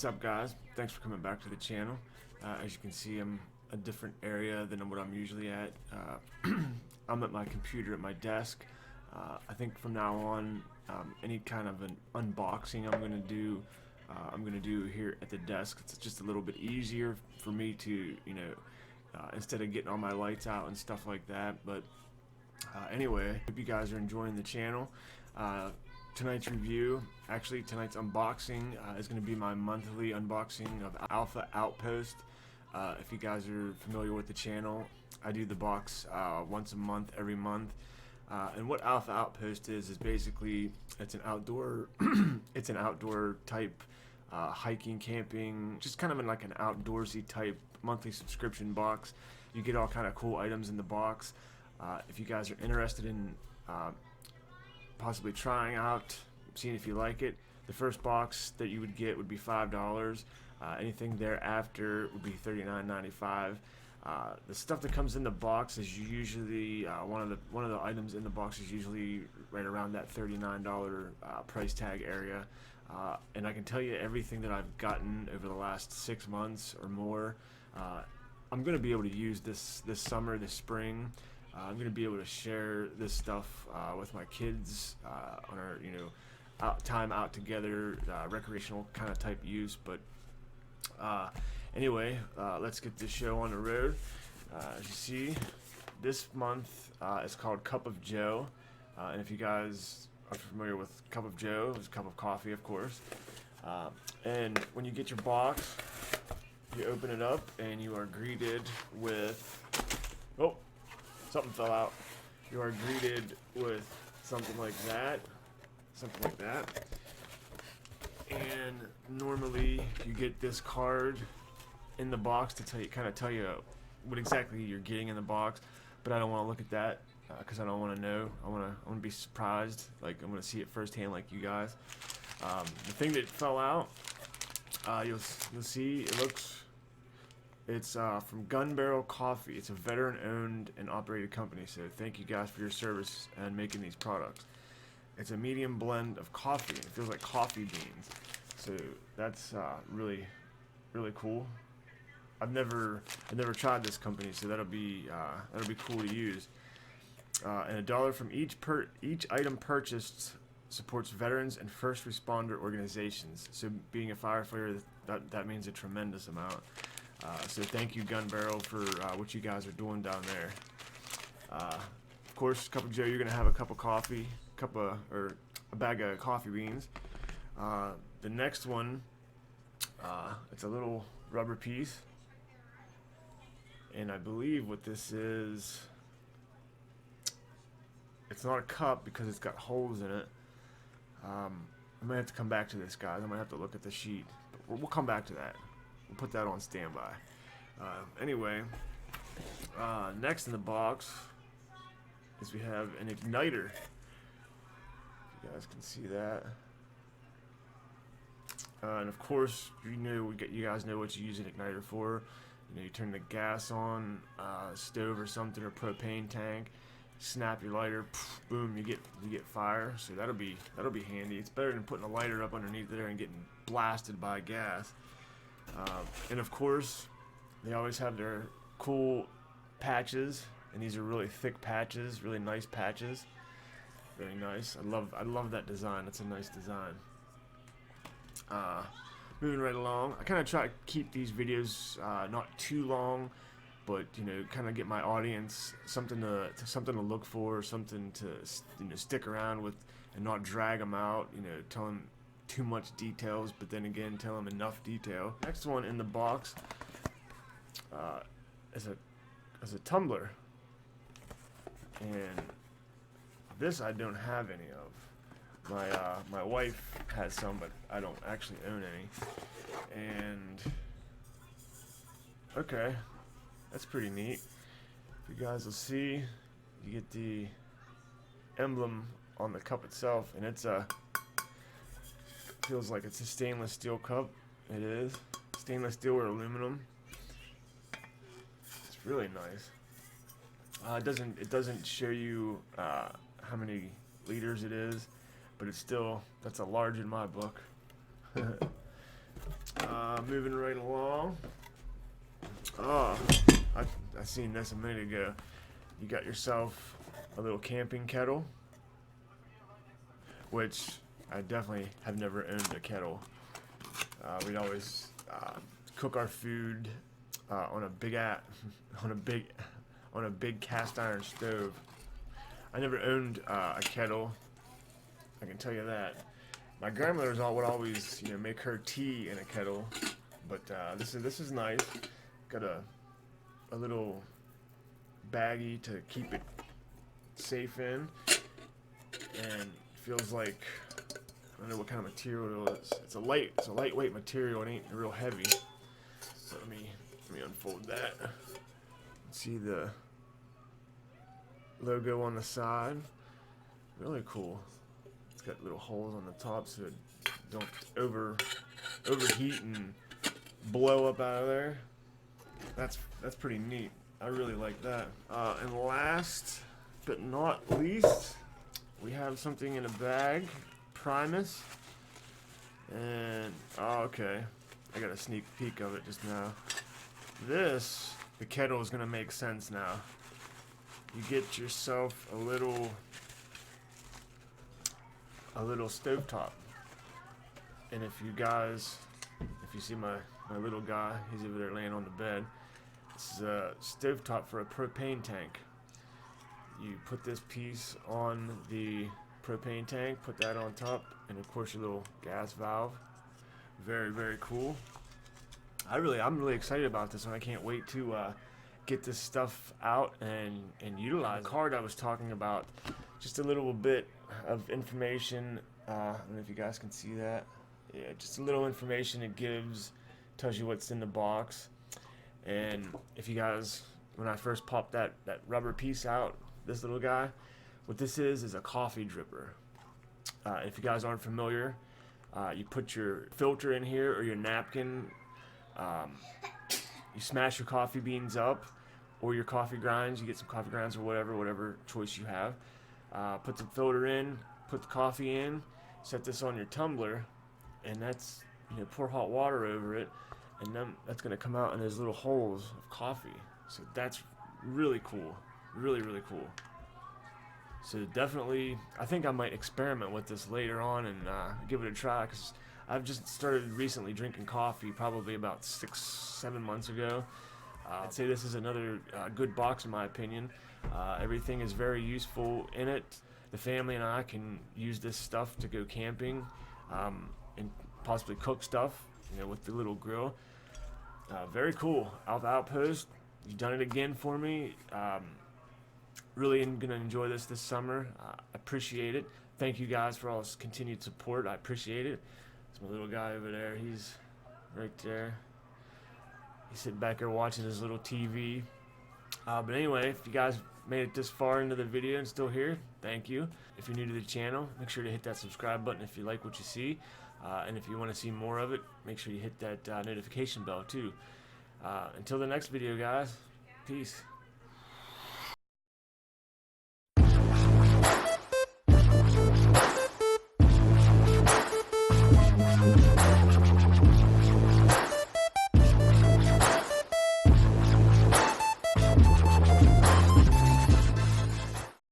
What's up, guys? Thanks for coming back to the channel. As you can see, I'm a different area than what I'm usually at. I'm at my computer at my desk. I think from now on, any kind of an unboxing I'm gonna do here at the desk. It's just a little bit easier for me to, instead of getting all my lights out and stuff like that. But anyway, hope you guys are enjoying the channel. Tonight's unboxing is going to be my monthly unboxing of Alpha Outpost. If you guys are familiar with the channel, I do the box once a month, every month. And what Alpha Outpost is basically it's an outdoor it's an outdoor type hiking, camping, just kind of in like an outdoorsy type monthly subscription box. You get all kind of cool items in the box. If you guys are interested in possibly trying out, seeing if you like it, the first box that you would get would be $5. Anything thereafter would be $39.95. The stuff that comes in the box is usually one of the items in the box is usually right around that $39 price tag area. And I can tell you everything that I've gotten over the last 6 months or more, I'm going to be able to use this summer, this spring. I'm going to be able to share this stuff with my kids on our time out together, recreational kind of type use. But anyway, let's get this show on the road. As you see, this month is called Cup of Joe. And if you guys are familiar with Cup of Joe, it's a cup of coffee, of course. And when you get your box, you open it up and you are greeted with... Oh! Something fell out. You are greeted with something like that. And normally you get this card in the box to tell you what exactly you're getting in the box. But I don't want to look at that because I don't want to know. I want to be surprised. Like I'm going to see it firsthand, like you guys. The thing that fell out, you'll see. It's from Gun Barrel Coffee. It's a veteran-owned and operated company, so thank you guys for your service and making these products. It's a medium blend of coffee. It feels like coffee beans, so that's really, really cool. I've never tried this company, so that'll be cool to use. And $1 from each item purchased supports veterans and first responder organizations. So being a firefighter, that means a tremendous amount. So thank you, Gun Barrel, for what you guys are doing down there. Of course, Cup of Joe, you're gonna have a cup of coffee, or a bag of coffee beans. The next one, it's a little rubber piece, and I believe what this is. It's not a cup because it's got holes in it. I might have to come back to this, guys. I might have to look at the sheet, but we'll come back to that. We'll put that on standby. Anyway, next in the box is we have an igniter. If you guys can see that. And of course, you guys know what you use an igniter for. You turn the gas on, stove or something, or propane tank. Snap your lighter, poof, boom, you get fire. So that'll be handy. It's better than putting a lighter up underneath there and getting blasted by gas. And of course, they always have their cool patches, and these are really thick patches, really nice patches. Very nice. I love that design. It's a nice design. Moving right along, I kind of try to keep these videos not too long, but kind of get my audience something to look for, something to stick around with, and not drag them out. Tell them too much details, but then again tell them enough detail. Next one in the box is a tumbler, and this I don't have any of. My wife has some, but I don't actually own any. And okay, that's pretty neat. If you guys will see, you get the emblem on the cup itself, and feels like it's a stainless steel cup. It is stainless steel or aluminum. It's really nice. It doesn't show you how many liters it is, but it's still, that's a large in my book. Moving right along. Oh, I seen this a minute ago. You got yourself a little camping kettle, which I definitely have never owned a kettle. We'd always cook our food on a big cast iron stove. I never owned a kettle. I can tell you that. My grandmother would always, make her tea in a kettle, but this is nice. Got a little baggie to keep it safe in, and feels like, I don't know what kind of material it is. It's a lightweight material. It ain't real heavy. So let me unfold that. See the logo on the side. Really cool. It's got little holes on the top so it don't overheat and blow up out of there. That's pretty neat. I really like that. And last but not least, we have something in a bag. Primus. And okay, I got a sneak peek of it just now. The kettle is gonna make sense now. You get yourself a little stovetop, and if you see my little guy, he's over there laying on the bed. This is a stovetop for a propane tank. You put this piece on the propane tank, put that on top, and of course your little gas valve. Very, very cool. I'm really excited about this, and I can't wait to get this stuff out and utilize the card I was talking about. Just a little bit of information. I don't know if you guys can see that. Yeah, just a little information it gives, tells you what's in the box. And if you guys, when I first popped that rubber piece out, this little guy, what this is a coffee dripper. If you guys aren't familiar, you put your filter in here or your napkin. You smash your coffee beans up, or your coffee grinds. You get some coffee grinds or whatever choice you have. Put the filter in, put the coffee in, set this on your tumbler, and that's, pour hot water over it, and then that's gonna come out and there's little holes of coffee. So that's really cool, really, really cool. So definitely, I think I might experiment with this later on and give it a try, because I've just started recently drinking coffee, probably about 6-7 months ago. I'd say this is another good box in my opinion. Everything is very useful in it. The family and I can use this stuff to go camping and possibly cook stuff, with the little grill. Very cool. Outpost, you've done it again for me. Really gonna enjoy this summer. Appreciate it. Thank you guys for all this continued support. I appreciate it. It's my little guy over there. He's right there. He's sitting back there watching his little TV. But anyway, if you guys made it this far into the video and still here, thank you. If you're new to the channel, make sure to hit that subscribe button if you like what you see. And if you want to see more of it, make sure you hit that notification bell too. Until the next video, guys. Peace.